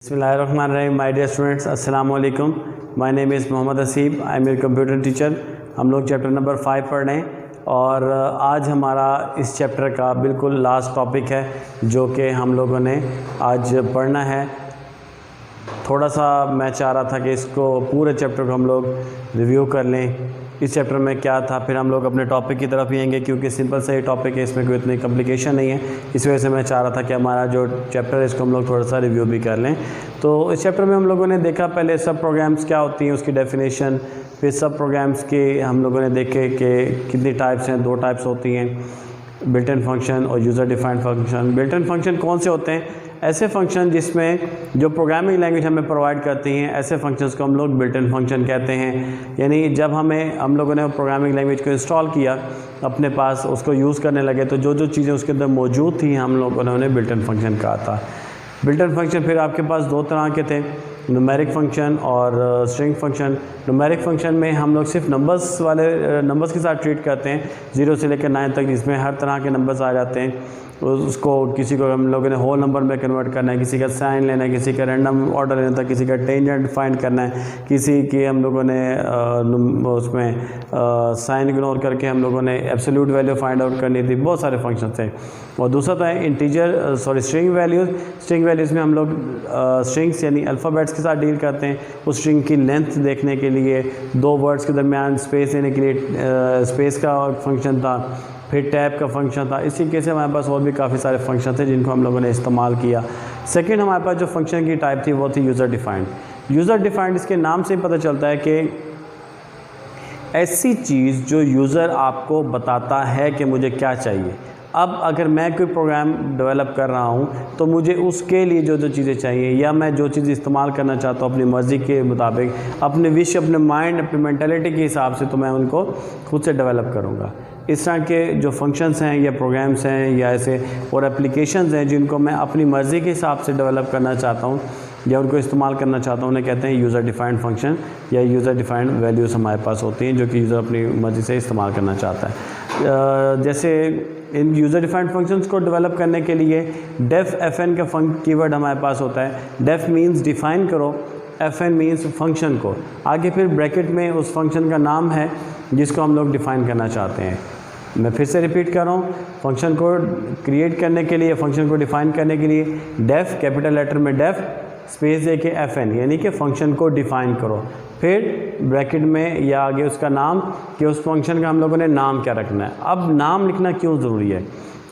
Bismillahirrahmanirrahim. My dear students, अस्सलाम वालेकुम. My name is Mohammad Haseeb. I am your computer teacher. हम लोग चैप्टर नंबर 5 पढ़ रहे हैं और आज हमारा इस चैप्टर का बिल्कुल लास्ट टॉपिक है जो कि हम लोगों ने आज पढ़ना है. थोड़ा सा मैं चाह रहा था कि इसको पूरे चैप्टर को हम लोग रिव्यू कर लें. इस चैप्टर में क्या था, फिर हम लोग अपने टॉपिक की तरफ ही आएंगे क्योंकि सिंपल सा ही टॉपिक है, इसमें कोई इतनी कॉम्प्लिकेशन नहीं है. इस वजह से मैं चाह रहा था कि हमारा जो चैप्टर है इसको हम लोग थोड़ा सा रिव्यू भी कर लें. तो इस चैप्टर में हम लोगों ने देखा पहले सब प्रोग्राम्स क्या होती हैं, उसकी डेफिनेशन, फिर सब प्रोग्राम्स के हम लोगों ने देखे कि कितनी टाइप्स हैं. 2 टाइप्स होती हैं, बिल्ट इन फंक्शन और user defined function. Built in function कौन से होते हैं? ऐसे फंक्शन जिसमें जो प्रोग्रामिंग लैंग्वेज हमें प्रोवाइड करती हैं, ऐसे फंक्शंस को हम लोग बिल्ट इन फंक्शन कहते हैं. यानी जब हम लोगों ने प्रोग्रामिंग लैंग्वेज को इंस्टॉल किया अपने पास, उसको यूज़ करने लगे तो जो चीज़ें उसके अंदर मौजूद थी हम लोगों ने उन्हें बिल्ट इन फंक्शन कहा था. बिल्ट इन फंक्शन फिर आपके पास 2 तरह के थे, न्यूमेरिक फंक्शन और स्ट्रिंग फंक्शन. न्यूमेरिक फंक्शन में हम लोग सिर्फ नंबर्स के साथ ट्रीट करते हैं 0 से लेकर 9 तक, जिसमें हर तरह के नंबर्स आ जाते हैं. उसको किसी को हम लोगों ने होल नंबर में कन्वर्ट करना है, किसी का साइन लेना है, किसी का रैंडम ऑर्डर लेना था, किसी का टेंजेंट फाइंड करना है, किसी की हम लोगों ने उसमें साइन इग्नोर करके हम लोगों ने एब्सोल्यूट वैल्यू फाइंड आउट करनी थी. बहुत सारे फंक्शन थे. और दूसरा था स्ट्रिंग वैल्यूज़. स्ट्रिंग वैल्यूज़ में हम लोग स्ट्रिंग्स यानी अल्फ़ाबेट्स के साथ डील करते हैं. उस स्ट्रिंग की लेंथ देखने के लिए 2 वर्ड्स के दरमियान स्पेस देने के लिए स्पेस का फंक्शन था, फिर टैब का फंक्शन था. इसी तरीके से हमारे पास और भी काफ़ी सारे फंक्शन थे जिनको हम लोगों ने इस्तेमाल किया. सेकंड हमारे पास जो फंक्शन की टाइप थी वो थी यूज़र डिफाइंड. यूज़र डिफाइंड इसके नाम से ही पता चलता है कि ऐसी चीज़ जो यूज़र आपको बताता है कि मुझे क्या चाहिए. अब अगर मैं कोई प्रोग्राम डेवलप कर रहा हूँ तो मुझे उसके लिए जो चीज़ें चाहिए या मैं जो चीज़ इस्तेमाल करना चाहता हूँ अपनी मर्ज़ी के मुताबिक, अपने विश, अपने माइंड, अपनी मेंटालिटी के हिसाब से, तो मैं उनको खुद से डेवलप करूँगा. इस तरह के जो फंक्शंस हैं या प्रोग्राम्स हैं या ऐसे और एप्लीकेशंस हैं जिनको मैं अपनी मर्ज़ी के हिसाब से डेवलप करना चाहता हूँ या उनको इस्तेमाल करना चाहता हूँ, उन्हें कहते हैं यूज़र डिफाइंड फंक्शन या यूज़र डिफाइंड वैल्यूज़ हमारे पास होती हैं जो कि यूज़र अपनी मर्ज़ी से इस्तेमाल करना चाहता है. जैसे इन यूज़र डिफाइंड फंक्शंस को डेवलप करने के लिए डेफ FN का कीवर्ड हमारे पास होता है. डेफ मीन्स डिफ़ाइन करो, FN मीन्स फंक्शन को. आगे फिर ब्रैकेट में उस फंक्शन का नाम है जिसको हम लोग डिफ़ाइन करना चाहते हैं. मैं फिर से रिपीट कर रहा हूँ, फंक्शन को क्रिएट करने के लिए, फंक्शन को डिफ़ाइन करने के लिए डेफ, कैपिटल लेटर में डेफ, स्पेस दे के FN यानी कि फ़ंक्शन को डिफ़ाइन करो. फिर ब्रैकेट में या आगे उसका नाम कि उस फंक्शन का हम लोगों ने नाम क्या रखना है. अब नाम लिखना क्यों ज़रूरी है?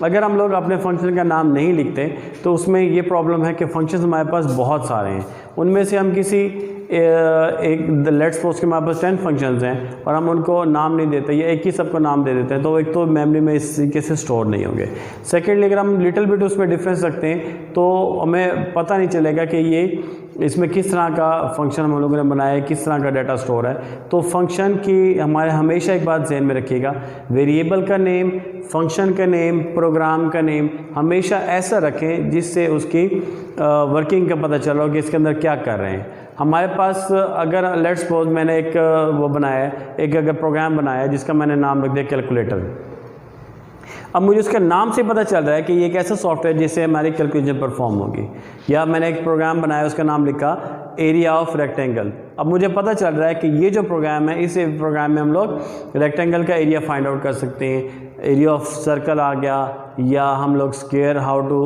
अगर हम लोग अपने फंक्शन का नाम नहीं लिखते तो उसमें ये प्रॉब्लम है कि फंक्शंस हमारे पास बहुत सारे हैं, उनमें से हम किसी एक लेट्स सपोज के हमारे पास 10 फंक्शंस हैं और हम उनको नाम नहीं देते या एक ही सबको नाम दे देते हैं, तो एक तो मेमोरी में इस तरीके से स्टोर नहीं होंगे. सेकेंडली अगर हम लिटिल बिट उसमें डिफरेंस रखते हैं तो हमें पता नहीं चलेगा कि ये इसमें किस तरह का फंक्शन हम लोगों ने बनाया है, किस तरह का डाटा स्टोर है. तो फंक्शन की हमारे हमेशा एक बात ध्यान में रखिएगा, वेरिएबल का नेम, फंक्शन का नेम, प्रोग्राम का नेम हमेशा ऐसा रखें जिससे उसकी वर्किंग का पता चला हो कि इसके अंदर क्या कर रहे हैं. हमारे पास अगर लेट्स सपोज मैंने एक वो बनाया है, एक अगर प्रोग्राम बनाया है जिसका मैंने नाम रख दिया कैलकुलेटर. अब मुझे उसके नाम से पता चल रहा है कि ये एक ऐसा सॉफ्टवेयर जिससे हमारी कैलकुलेशन परफॉर्म होगी. या मैंने एक प्रोग्राम बनाया, उसका नाम लिखा एरिया ऑफ रेक्टेंगल. अब मुझे पता चल रहा है कि ये जो प्रोग्राम है, इस प्रोग्राम में हम लोग रेक्टेंगल का एरिया फाइंड आउट कर सकते हैं. एरिया ऑफ सर्कल आ गया, या हम लोग square, how to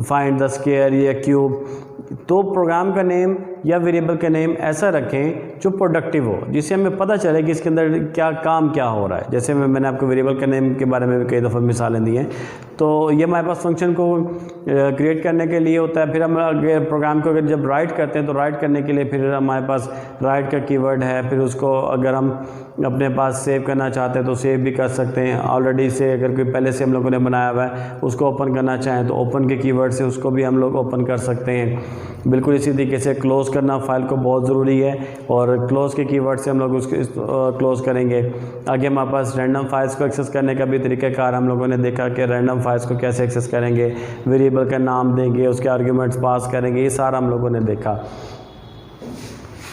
find the square या क्यूब. तो प्रोग्राम का नेम या वेरिएबल का नेम ऐसा रखें जो प्रोडक्टिव हो, जिससे हमें पता चले कि इसके अंदर क्या हो रहा है. जैसे मैंने आपको वेरिएबल के नेम के बारे में भी कई दफ़ा मिसालें दी हैं. तो ये हमारे पास फंक्शन को क्रिएट करने के लिए होता है. फिर हम अगर प्रोग्राम को अगर जब राइट करते हैं तो राइट करने के लिए फिर हमारे पास राइट का कीवर्ड है. फिर उसको अगर हम अपने पास सेव करना चाहते हैं तो सेव भी कर सकते हैं. ऑलरेडी से अगर कोई पहले से हम लोगों ने बनाया हुआ है उसको ओपन करना चाहें तो ओपन के कीवर्ड से उसको भी हम लोग ओपन कर सकते हैं. बिल्कुल इसी तरीके से क्लोज़ करना फाइल को बहुत ज़रूरी है और क्लोज़ के कीवर्ड से हम लोग उसको क्लोज़ करेंगे. आगे हमारे पास रैंडम फाइल्स को एक्सेस करने का भी तरीक़ाकार हम लोगों ने देखा कि रैंडम फाइल्स को कैसे एक्सेस करेंगे, वेरिएबल का नाम देंगे, उसके आर्ग्यूमेंट्स पास करेंगे, ये सारा हम लोगों ने देखा.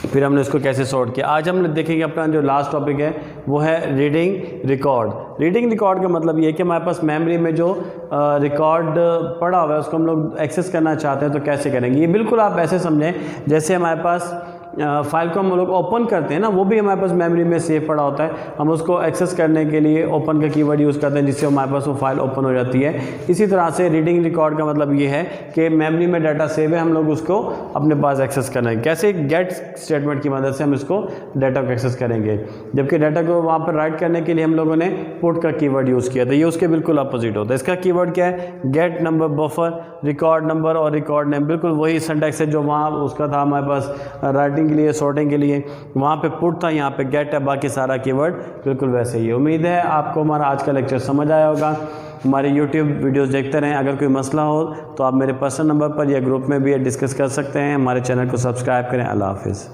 फिर हमने इसको कैसे सॉर्ट किया। आज हम देखेंगे अपना जो लास्ट टॉपिक है वो है रीडिंग रिकॉर्ड। रीडिंग रिकॉर्ड का मतलब ये है कि हमारे पास मेमोरी में जो रिकॉर्ड पड़ा हुआ है उसको हम लोग एक्सेस करना चाहते हैं तो कैसे करेंगे। ये बिल्कुल आप ऐसे समझें जैसे हमारे पास फाइल को हम लोग ओपन करते हैं ना, वो भी हमारे पास मेमोरी में सेव पड़ा होता है। हम उसको एक्सेस करने के लिए ओपन का कीवर्ड यूज़ करते हैं जिससे हमारे पास वो फाइल ओपन हो जाती है। इसी तरह से रीडिंग रिकॉर्ड का मतलब ये है कि मेमोरी में डाटा सेव है, हम लोग उसको अपने पास एक्सेस करना है। कैसे? गेट स्टेटमेंट की मदद से हम इसको डाटा को एक्सेस करेंगे, जबकि डाटा को वहाँ पर राइट करने के लिए हम लोगों ने पुट का कीवर्ड यूज़ किया था। ये उसके बिल्कुल अपोजिट होता है। इसका कीवर्ड क्या है? Get number buffer, record number और रिकॉर्ड नेम। बिल्कुल वही सिंटैक्स है जो वहाँ उसका था हमारे पास राइटिंग के लिए, सॉर्टिंग के लिए। वहाँ पे पुट था, यहाँ पे गेट है, बाकी सारा कीवर्ड बिल्कुल वैसे ही। उम्मीद है आपको हमारा आज का लेक्चर समझ आया होगा। हमारे YouTube वीडियोस देखते रहें। अगर कोई मसला हो तो आप मेरे पर्सनल नंबर पर या ग्रुप में भी डिस्कस कर सकते हैं। हमारे चैनल को सब्सक्राइब करें। अल्लाह हाफिज़।